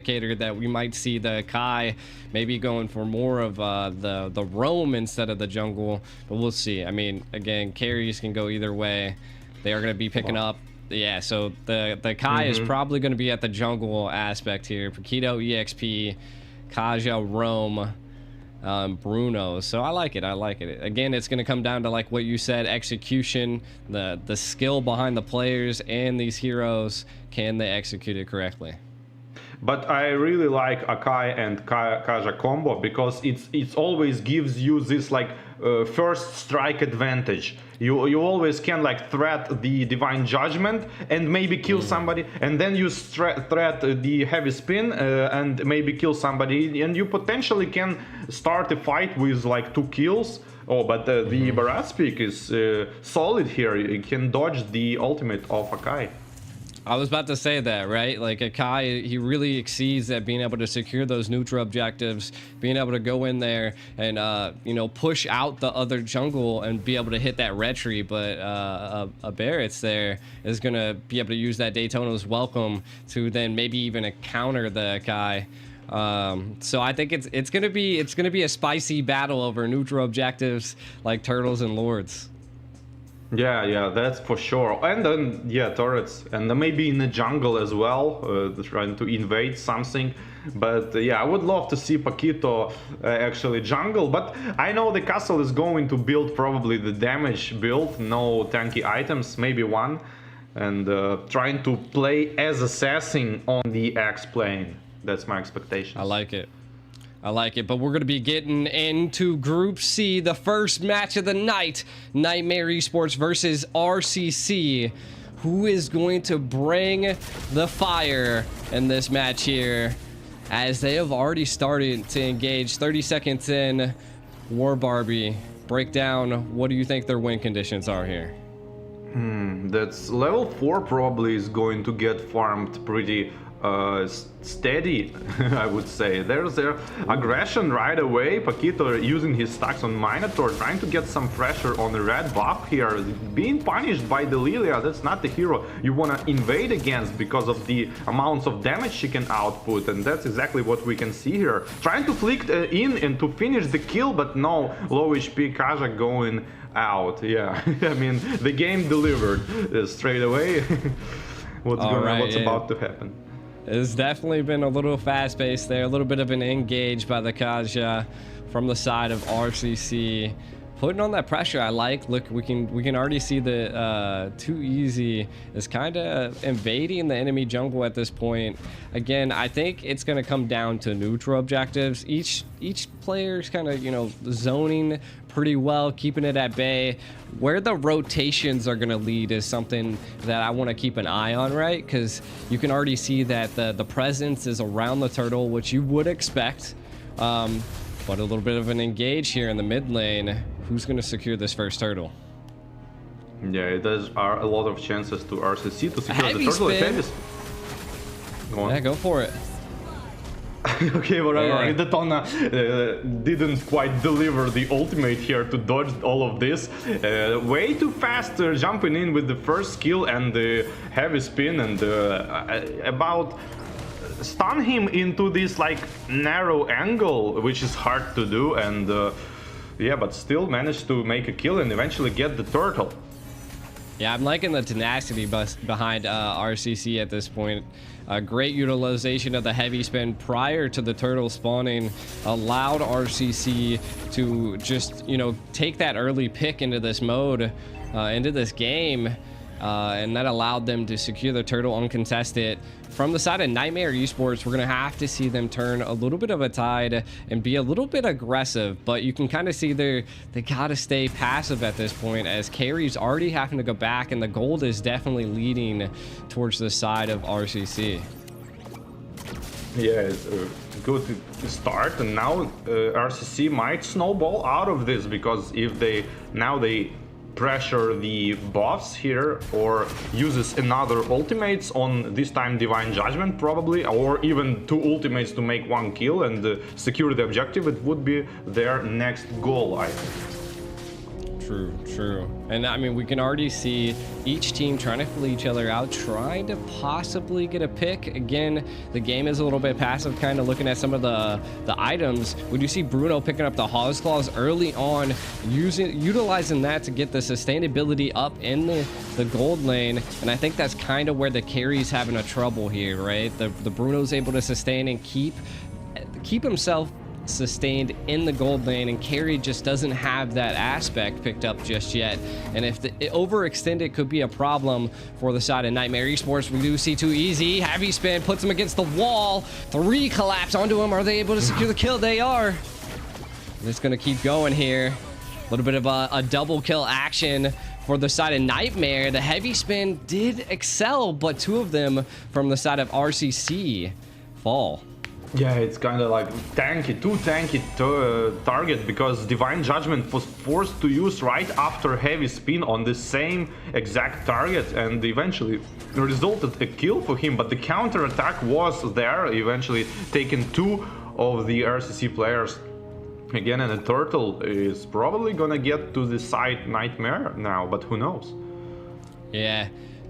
indicator that we might see the Kai maybe going for more of the roam instead of the jungle, but we'll see. I mean, again, carries can go either way. They are going to be picking up. Yeah, so the Kai is probably going to be at the jungle aspect here. Paquito, EXP, Kaja, roam, Bruno. So I like it. I like it. Again, it's going to come down to, like what you said, execution, the skill behind the players and these heroes. Can they execute it correctly? But I really like Akai and Kaja combo because it's always gives you this like first strike advantage. You always can like threat the divine judgment and maybe kill somebody, and then you threat the heavy spin and maybe kill somebody, and you potentially can start a fight with like 2 kills. Oh, but the Barat peak is solid here. You can dodge the ultimate of Akai. I was about to say that, right? Like Akai, he really exceeds at being able to secure those neutral objectives, being able to go in there and, you know, push out the other jungle and be able to hit that retry. But a Barrett's there is going to be able to use that Daytona's welcome to then maybe even counter the Akai. So I think it's gonna be a spicy battle over neutral objectives like turtles and lords. Yeah, that's for sure. And then, yeah, turrets. And then maybe in the jungle as well, trying to invade something. But yeah, I would love to see Paquito actually jungle. But I know the castle is going to build probably the damage build, no tanky items, maybe one. And trying to play as assassin on the X plane. That's my expectation. I like it. I like it, but we're going to be getting into Group C, the first match of the night. Niightmare Esports versus RCC. Who is going to bring the fire in this match here? As they have already started to engage. 30 seconds in. War Barbie, break down. What do you think their win conditions are here? That's level 4 probably is going to get farmed pretty steady, I would say. There's their aggression right away. Paquito using his stacks on Minotaur, trying to get some pressure on the red buff here. Being punished by the Lilia, that's not the hero you want to invade against because of the amounts of damage she can output, and that's exactly what we can see here. Trying to flick in and to finish the kill, but no, low HP Kaja going out. Yeah, I mean, the game delivered straight away. What's about to happen? It's definitely been a little fast-paced there, a little bit of an engage by the Kaja from the side of RCC. Putting on that pressure, I like. Look, we can already see the Too Easy is kind of invading the enemy jungle at this point. Again, I think it's going to come down to neutral objectives. Each player's kind of, you know, zoning pretty well, keeping it at bay. Where the rotations are going to lead is something that I want to keep an eye on, right? Because you can already see that the presence is around the turtle, which you would expect. But a little bit of an engage here in the mid lane. Who's going to secure this first turtle? Yeah, there are a lot of chances to RCC to secure the turtle. Heavy go on. Yeah, go for it. Okay, whatever. Daytona didn't quite deliver the ultimate here to dodge all of this. Way too fast jumping in with the first skill and the heavy spin, and about stun him into this like narrow angle, which is hard to do, and yeah, but still managed to make a kill and eventually get the turtle. Yeah, I'm liking the tenacity behind RCC at this point. Great utilization of the heavy spin prior to the turtle spawning allowed RCC to just, you know, take that early pick into this mode, into this game, and that allowed them to secure the turtle uncontested. From the side of Niightmare Esports, we're going to have to see them turn a little bit of a tide and be a little bit aggressive, but you can kind of see they got to stay passive at this point, as carry's already having to go back, and the gold is definitely leading towards the side of RCC. Yeah, it's a good start, and now RCC might snowball out of this, because if they pressure the buffs here or uses another ultimates on this time Divine Judgment probably, or even 2 ultimates to make 1 kill and secure the objective, it would be their next goal, I think. True. And I mean, we can already see each team trying to flee each other out, trying to possibly get a pick. Again, the game is a little bit passive, kind of looking at some of the items. We do see Bruno picking up the Hawes Claws early on, utilizing that to get the sustainability up in the gold lane. And I think that's kind of where the carry's having a trouble here, right? The Bruno's able to sustain and keep himself sustained in the gold lane, and carry just doesn't have that aspect picked up just yet. And if it overextended, could be a problem for the side of Niightmare Esports. We do see too easy. Heavy spin puts him against the wall. 3 collapse onto him. Are they able to secure the kill? They are. It's going to keep going here. A little bit of a double kill action for the side of Niightmare. The heavy spin did excel, but 2 of them from the side of RCC fall. Yeah, it's kind of like too tanky target, because Divine Judgment was forced to use right after heavy spin on the same exact target, and eventually resulted a kill for him. But the counter attack was there, eventually taking 2 of the RCC players again, and the turtle is probably gonna get to the side Niightmare now, but who knows? Yeah.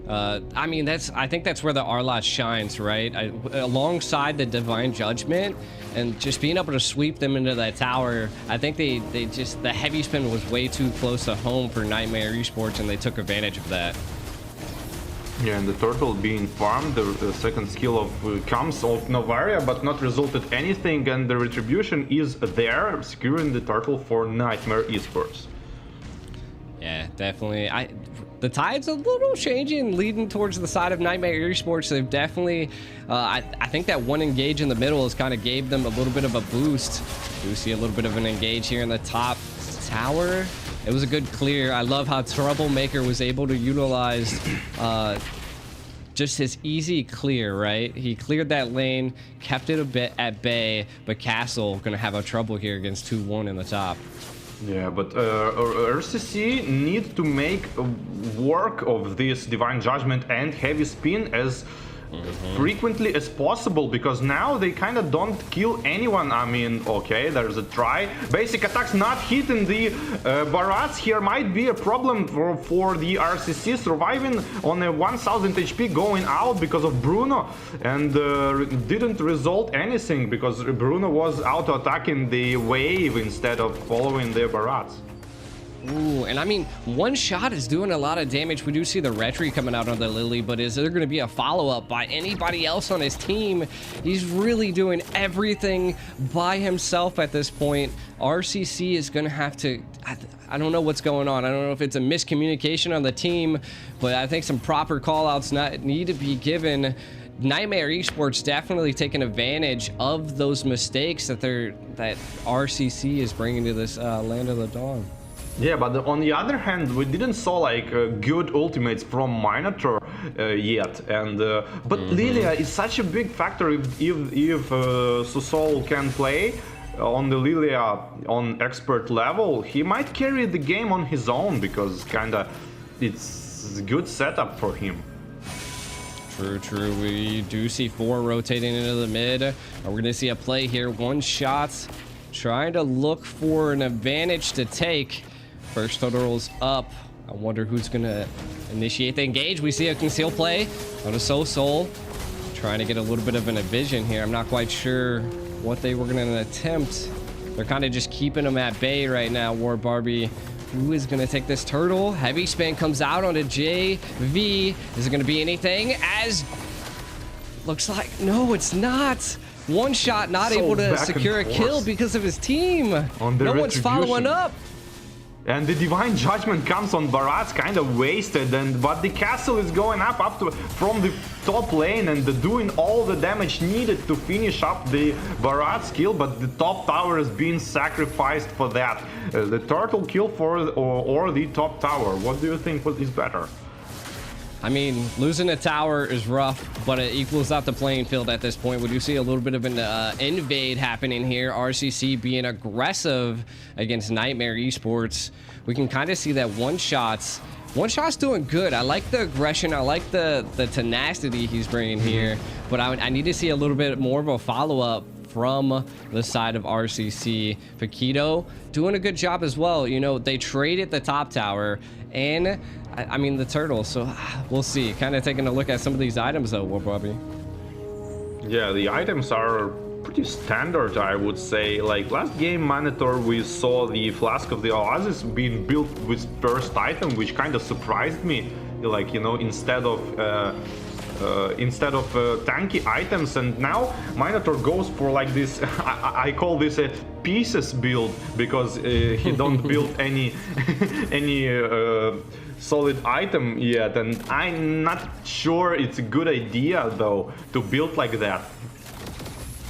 I mean, I think that's where the Arlot shines, right? Alongside the Divine Judgment, and just being able to sweep them into that tower. I think they just, the heavy spin was way too close to home for Niightmare Esports, and they took advantage of that. Yeah, and the turtle being farmed, the second skill of comes of Novaria, but not resulted anything, and the retribution is there, securing the turtle for Niightmare Esports. Yeah, definitely. The tide's a little changing, leading towards the side of Niightmare Esports. They've definitely, I think that one engage in the middle has kind of gave them a little bit of a boost. We see a little bit of an engage here in the top tower. It was a good clear. I love how Troublemaker was able to utilize just his easy clear, right? He cleared that lane, kept it a bit at bay, but Castle gonna have a trouble here against 2-1 in the top. Yeah, but RCC need to make work of this Divine Judgment and heavy spin as frequently as possible, because now they kind of don't kill anyone. I mean, okay, there's a try. Basic attacks not hitting the Barats here might be a problem for the RCC, surviving on a 1000 HP going out because of Bruno, and didn't result anything because Bruno was auto-attacking the wave instead of following the Barats. Ooh, and I mean, one shot is doing a lot of damage. We do see the retry coming out on the Lily, but is there going to be a follow-up by anybody else on his team? He's really doing everything by himself at this point. RCC is going to have to... I don't know what's going on. I don't know if it's a miscommunication on the team, but I think some proper call-outs need to be given. Niightmare Esports definitely taking advantage of those mistakes that RCC is bringing to this Land of the Dawn. Yeah, but on the other hand, we didn't saw like good ultimates from Minotaur yet, and but Lilia is such a big factor. If Susol can play on the Lilia on expert level, he might carry the game on his own, because kinda it's a good setup for him. True. We do see 4 rotating into the mid. We're gonna see a play here. 1 shot, trying to look for an advantage to take. First turtle's up. I wonder who's gonna initiate the engage. We see a conceal play on a Soul. Trying to get a little bit of an vision here. I'm not quite sure what they were gonna attempt. They're kind of just keeping them at bay right now. War Barbie. Who is gonna take this turtle? Heavy spin comes out onto JV. Is it gonna be anything? As looks like no, it's not. One shot, not able to secure a kill because of his team. No one's following up. And the Divine Judgment comes on Barats, kind of wasted, but the castle is going up from the top lane and doing all the damage needed to finish up the Barats kill, but the top tower is being sacrificed for that. The turtle kill or the top tower. What do you think is better? I mean, losing a tower is rough, but it equals out the playing field at this point. We do see a little bit of an invade happening here. RCC being aggressive against Niightmare Esports. We can kind of see that one shot's doing good. I like the aggression. I like the tenacity he's bringing here, but I need to see a little bit more of a follow-up from the side of RCC. Paquito doing a good job as well. You know, they traded the top tower and I mean the turtle, so we'll see. Kind of taking a look at some of these items though, Bobby. Yeah, the items are pretty standard, I would say. Like last game Monitor, we saw the Flask of the Oasis being built with first item, which kind of surprised me. Like, you know, instead of tanky items, and now Minotaur goes for like this I call this a pieces build, because he don't build any solid item yet, and I'm not sure it's a good idea though to build like that.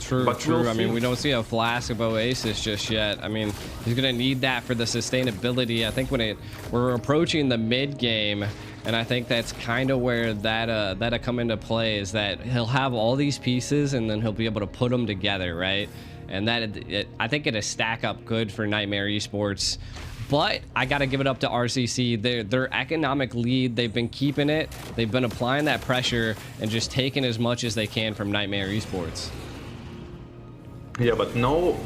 True, but true. I mean, we don't see a Flask of Oasis just yet. I mean, he's gonna need that for the sustainability. I think when we're approaching the mid game, and I think that's kind of where that'll come into play, is that he'll have all these pieces and then he'll be able to put them together, right? And I think it'll stack up good for Niightmare Esports. But I got to give it up to RCC. Their economic lead, they've been keeping it. They've been applying that pressure and just taking as much as they can from Niightmare Esports. Yeah, but no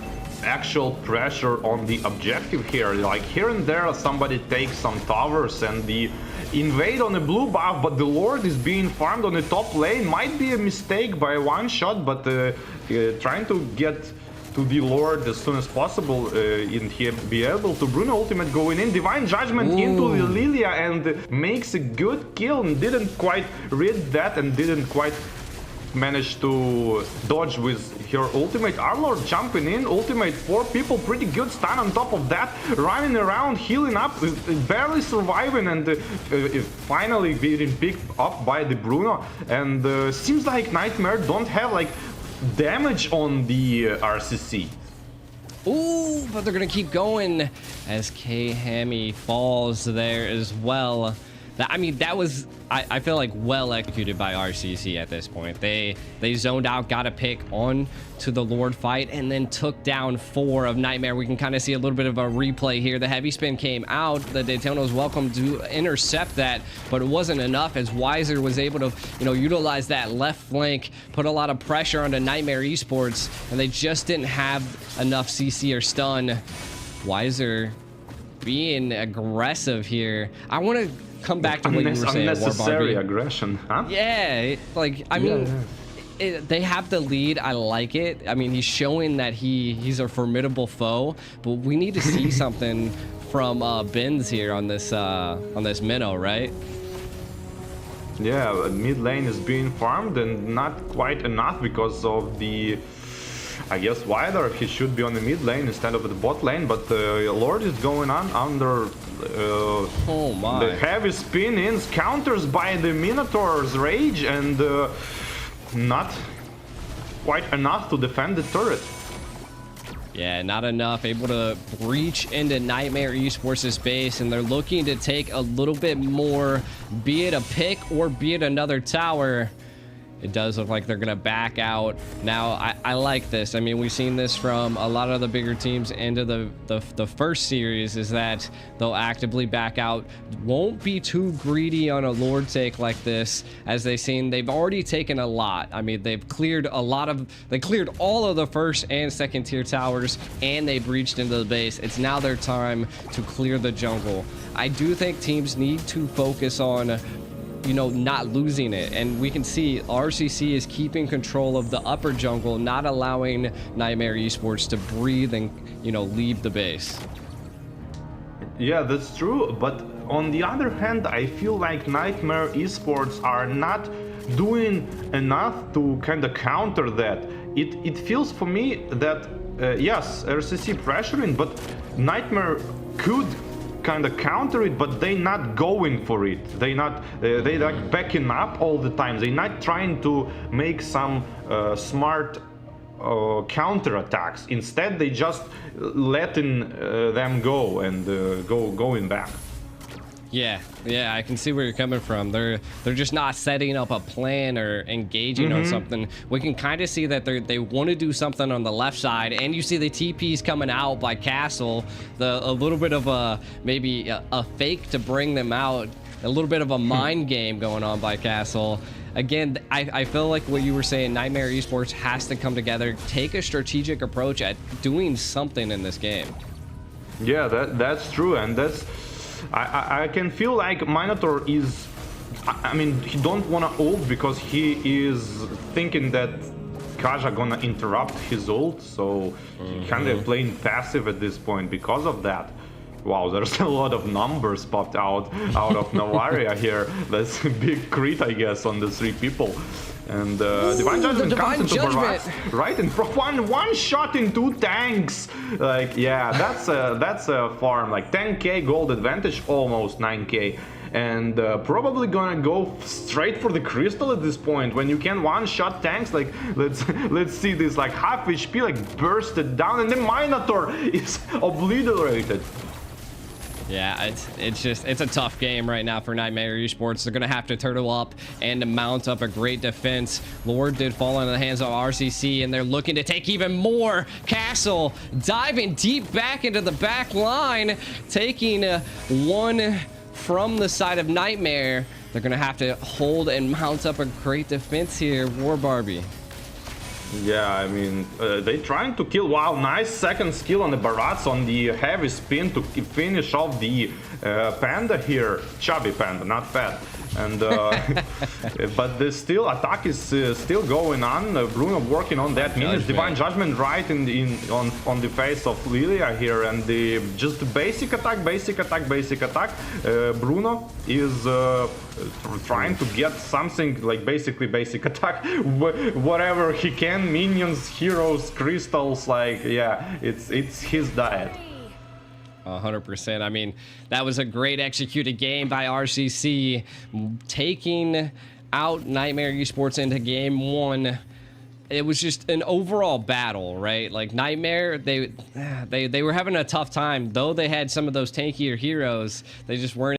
actual pressure on the objective here. Like here and there somebody takes some towers and the invade on a blue buff, but the Lord is being farmed on the top lane. Might be a mistake by one shot, but trying to get to the Lord as soon as possible, and he be able to Bruno ultimate going in, Divine Judgment into the Lilia, and makes a good kill, and didn't quite read that and didn't quite manage to dodge with her ultimate. Our Lord jumping in, ultimate 4 people, pretty good stun on top of that, running around, healing up, barely surviving, and finally being picked up by the Bruno. And seems like Niightmare don't have like damage on the RCC. Ooh, but they're gonna keep going as K-Hammy falls there as well. I mean, that was, I feel like, well executed by RCC at this point. They zoned out, got a pick on to the Lord fight, and then took down 4 of Niightmare. We can kind of see a little bit of a replay here. The heavy spin came out. The Daytona was welcome to intercept that, but it wasn't enough, as Weiser was able to, you know, utilize that left flank, put a lot of pressure onto Niightmare Esports, and they just didn't have enough CC or stun. Weiser being aggressive here. I want to come back to what you were saying, unnecessary aggression, huh? Yeah, like, I mean, they have the lead. I like it. I mean, he's showing that he's a formidable foe, but we need to see something from Benz here on this minnow, right? Yeah, mid lane is being farmed and not quite enough because of the, I guess, wider. He should be on the mid lane instead of the bot lane, but Lord is going on under oh my. The heavy spin-ins, counters by the Minotaur's rage, and not quite enough to defend the turret. Yeah, not enough. Able to breach into Niightmare Esports' base, and they're looking to take a little bit more, be it a pick or be it another tower. It does look like they're going to back out. Now, I like this. I mean, we've seen this from a lot of the bigger teams into the first series, is that they'll actively back out. Won't be too greedy on a Lord take like this, as they've already taken a lot. I mean, they've cleared they cleared all of the first and second tier towers, and they breached into the base. It's now their time to clear the jungle. I do think teams need to focus on, you know, not losing it, and we can see RCC is keeping control of the upper jungle, not allowing Niightmare Esports to breathe and, you know, leave the base. Yeah, that's true, but on the other hand, I feel like Niightmare Esports are not doing enough to kind of counter that. It feels for me that yes, RCC pressuring, but Niightmare could kind of counter it, but they not going for it. They like backing up all the time. They not trying to make some smart counter attacks. Instead, they just letting them go and going back. Yeah, I can see where you're coming from. They're just not setting up a plan or engaging on something. We can kind of see that they want to do something on the left side, and you see the TPs coming out by Castle. A little bit of maybe a fake to bring them out. A little bit of a mind game going on by Castle. again, I feel like what you were saying, Nightmare Esports has to come together, take a strategic approach at doing something in this game. Yeah, that's true, and that's I can feel like Minotaur is, I mean, he don't want to ult because he is thinking that Kaja gonna interrupt his ult, so he kind of playing passive at this point because of that. Wow, there's a lot of numbers popped out of Novaria here. That's a big crit, I guess, on the 3 people. And Divine Judgment comes into Barat right in front. One shot in 2 tanks. Like, yeah, that's a farm. Like 10k gold advantage, almost 9k. And probably gonna go straight for the crystal at this point when you can one-shot tanks. Like, let's see this, like half HP like bursted down, and the Minotaur is obliterated. Yeah, it's a tough game right now for Nightmare Esports. They're gonna have to turtle up and mount up a great defense. Lord did fall into the hands of RCC, and they're looking to take even more. Castle diving deep back into the back line, taking one from the side of Nightmare. They're gonna have to hold and mount up a great defense here. War Barbie. Yeah, I mean, they trying to kill. Wow, nice second skill on the Barats on the heavy spin to finish off the Panda here. Chubby Panda, not fat. And but the still attack is still going on. Bruno working on that minute. Divine Judgment right on the face of Lilia here, and the just basic attack. Bruno is trying to get something like basically basic attack, whatever he can. Minions, heroes, crystals. Like, yeah, it's his diet. 100%. I mean, that was a great executed game by RCC, taking out Nightmare Esports into game 1. It was just an overall battle, right? Like Nightmare, they were having a tough time, though they had some of those tankier heroes. They just weren't